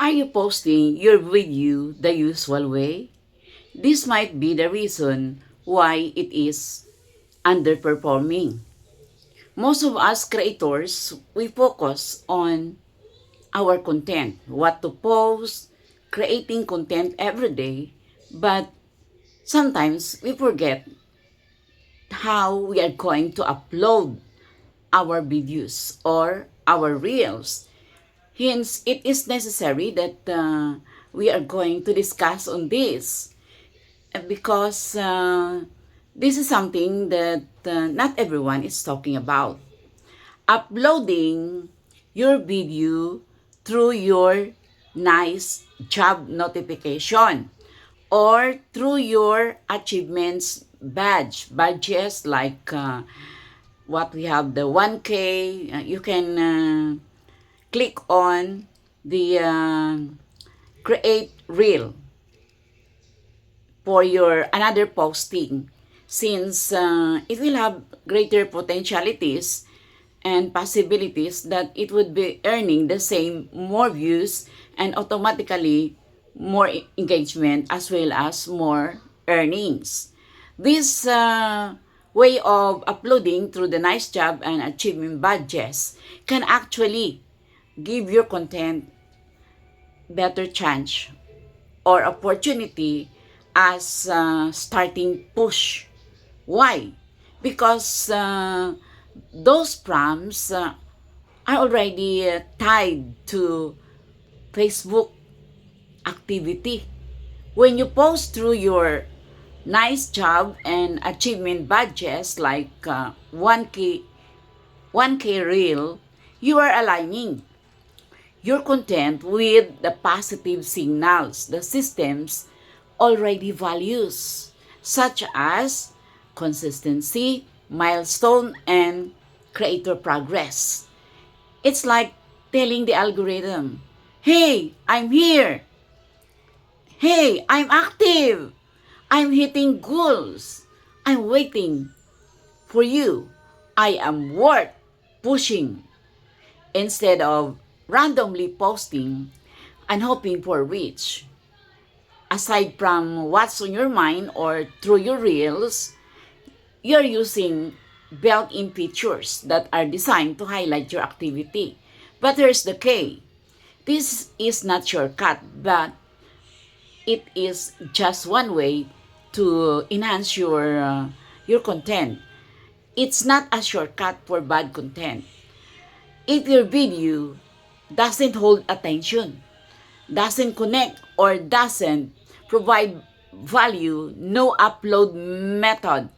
Are you posting your video the usual way? This might be the reason why it is underperforming. Most of us creators, we focus on our content, what to post, creating content every day, but sometimes we forget how we are going to upload our videos or our reels. Hence, it is necessary that we are going to discuss on this because this is something that not everyone is talking about. Uploading your video through your nice job notification or through your achievements badges like what we have the 1K. You can click on the create reel for your another posting since it will have greater potentialities and possibilities that it would be earning the same more views and automatically more engagement as well as more earnings. This way of uploading through the nice job and achievement badges can actually give your content better chance or opportunity as starting push. Why? Because those prompts are already tied to Facebook activity. When you post through your nice job and achievement badges like 1K reel, you are aligning your content with the positive signals the systems already values, such as consistency, milestone, and creator progress. It's like telling the algorithm, hey, I'm here. Hey, I'm active. I'm hitting goals. I'm waiting for you. I am worth pushing. Instead of randomly posting and hoping for reach. Aside from what's on your mind or through your reels, you're using built-in features that are designed to highlight your activity. But here's the key. This is not shortcut, but it is just one way to enhance your content. It's not a shortcut for bad content. If your video doesn't hold attention, doesn't connect, or doesn't provide value, no upload method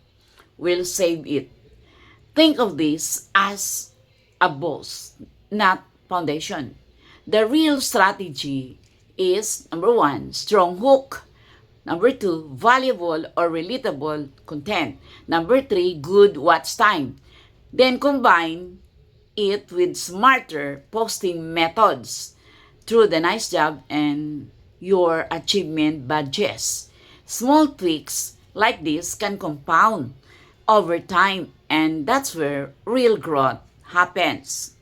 will save it. Think of this as a boss, not foundation. The real strategy is number one, strong hook. Number two, valuable or relatable content. Number three, good watch time. Then combine it with smarter posting methods through the nice job and your achievement badges. Small tweaks like this can compound over time, and that's where real growth happens.